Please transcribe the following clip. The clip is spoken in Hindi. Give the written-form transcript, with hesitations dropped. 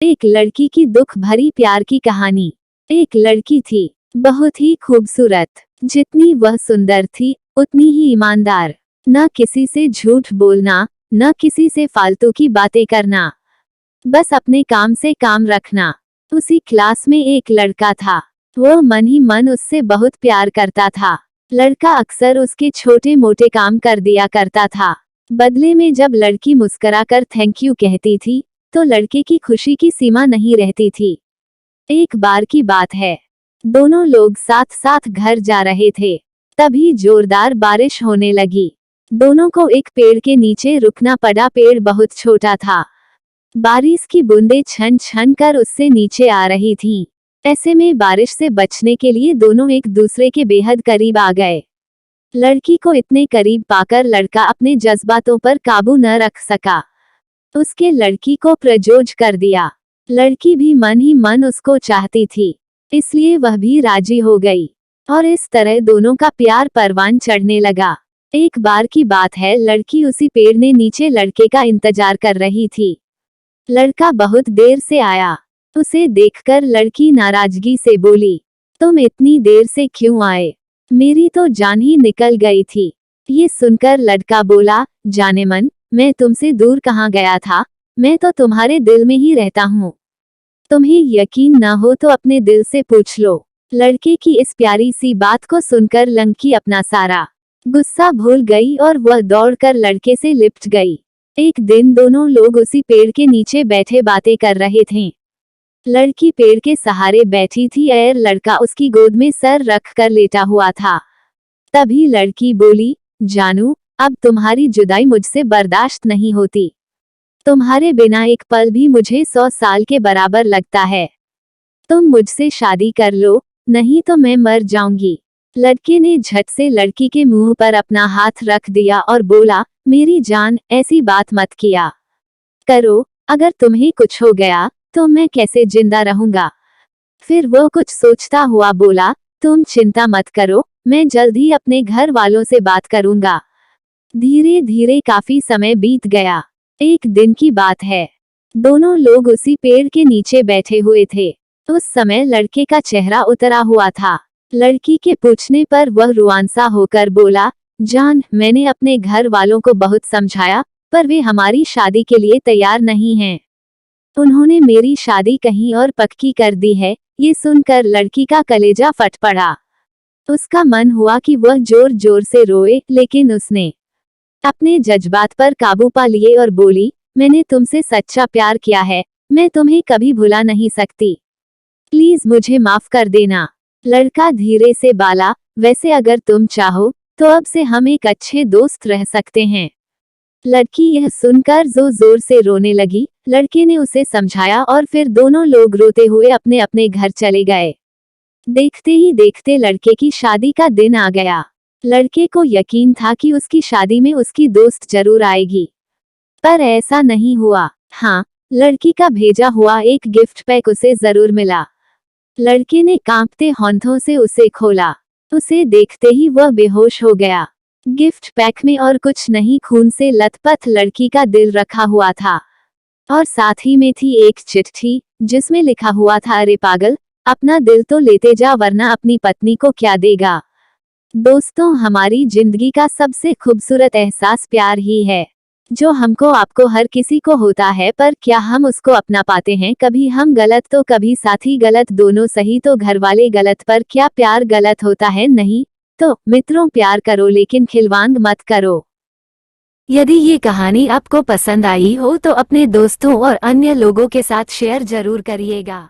एक लड़की की दुख भरी प्यार की कहानी। एक लड़की थी, बहुत ही खूबसूरत। जितनी वह सुंदर थी उतनी ही ईमानदार। न किसी से झूठ बोलना, न किसी से फालतू की बातें करना, बस अपने काम से काम रखना। उसी क्लास में एक लड़का था। वह मन ही मन उससे बहुत प्यार करता था। लड़का अक्सर उसके छोटे मोटे काम कर दिया करता था। बदले में जब लड़की मुस्कुराकर थैंक यू कहती थी तो लड़के की खुशी की सीमा नहीं रहती थी। एक बार की बात है, दोनों लोग साथ साथ घर जा रहे थे। तभी जोरदार बारिश होने लगी। दोनों को एक पेड़ के नीचे रुकना पड़ा। पेड़ बहुत छोटा था। बारिश की बूंदें छन छन कर उससे नीचे आ रही थीं। ऐसे में बारिश से बचने के लिए दोनों एक दूसरे के बेहद करीब आ गए। लड़की को इतने करीब पाकर लड़का अपने जज्बातों पर काबू न रख सका। उसके लड़की को प्रपोज कर दिया। लड़की भी मन ही मन उसको चाहती थी, इसलिए वह भी राजी हो गई और इस तरह दोनों का प्यार परवान चढ़ने लगा। एक बार की बात है, लड़की उसी पेड़ ने नीचे लड़के का इंतजार कर रही थी। लड़का बहुत देर से आया। उसे देखकर लड़की नाराजगी से बोली, तुम इतनी देर से क्यों आए? मेरी तो जान ही निकल गई थी। ये सुनकर लड़का बोला, जाने मन, मैं तुमसे दूर कहाँ गया था, मैं तो तुम्हारे दिल में ही रहता हूँ। तुम्हें यकीन न हो तो अपने दिल से पूछ लो। लड़के की इस प्यारी सी बात को सुनकर लड़की अपना सारा गुस्सा भूल गई और वह दौड़कर लड़के से लिपट गई। एक दिन दोनों लोग उसी पेड़ के नीचे बैठे बातें कर रहे थे। लड़की पेड़ के सहारे बैठी थी और लड़का उसकी गोद में सर रख कर लेटा हुआ था। तभी लड़की बोली, जानू, अब तुम्हारी जुदाई मुझसे बर्दाश्त नहीं होती। तुम्हारे बिना एक पल भी मुझे 100 साल के बराबर लगता है। तुम मुझसे शादी कर लो, नहीं तो मैं मर जाऊंगी। लड़के ने झट से लड़की के मुंह पर अपना हाथ रख दिया और बोला, मेरी जान, ऐसी बात मत किया करो। अगर तुम्हें कुछ हो गया तो मैं कैसे जिंदा रहूंगा? फिर वो कुछ सोचता हुआ बोला, तुम चिंता मत करो, मैं जल्द ही अपने घर वालों से बात करूंगा। धीरे धीरे काफी समय बीत गया। एक दिन की बात है, दोनों लोग उसी पेड़ के नीचे बैठे हुए थे। उस समय लड़के का चेहरा उतरा हुआ था। लड़की के पूछने पर वह रुआंसा होकर बोला, जान, मैंने अपने घर वालों को बहुत समझाया, पर वे हमारी शादी के लिए तैयार नहीं हैं। उन्होंने मेरी शादी कहीं और पक्की कर दी है। ये सुनकर लड़की का कलेजा फट पड़ा। उसका मन हुआ कि वह जोर जोर से रोए, लेकिन उसने अपने जज्बात पर काबू पा लिए और बोली, मैंने तुमसे सच्चा प्यार किया है, मैं तुम्हें कभी भुला नहीं सकती। प्लीज मुझे माफ कर देना। लड़का धीरे से बोला, वैसे अगर तुम चाहो तो अब से हम एक अच्छे दोस्त रह सकते हैं। लड़की यह सुनकर जोर जोर से रोने लगी। लड़के ने उसे समझाया और फिर दोनों लोग रोते हुए अपने अपने घर चले गए। देखते ही देखते लड़के की शादी का दिन आ गया। लड़के को यकीन था कि उसकी शादी में उसकी दोस्त जरूर आएगी, पर ऐसा नहीं हुआ। हाँ, लड़की का भेजा हुआ एक गिफ्ट पैक उसे जरूर मिला। लड़के ने कांपते हाथों से उसे खोला। उसे देखते ही वह बेहोश हो गया। गिफ्ट पैक में और कुछ नहीं, खून से लथपथ लड़की का दिल रखा हुआ था और साथ ही में थी एक चिट्ठी जिसमें लिखा हुआ था, अरे पागल, अपना दिल तो लेते जा वरना अपनी पत्नी को क्या देगा। दोस्तों, हमारी जिंदगी का सबसे खूबसूरत एहसास प्यार ही है, जो हमको आपको हर किसी को होता है, पर क्या हम उसको अपना पाते हैं? कभी हम गलत तो कभी साथी गलत, दोनों सही तो घर वाले गलत, पर क्या प्यार गलत होता है? नहीं। तो मित्रों, प्यार करो लेकिन खिलवाड़ मत करो। यदि ये कहानी आपको पसंद आई हो तो अपने दोस्तों और अन्य लोगों के साथ शेयर जरूर करिएगा।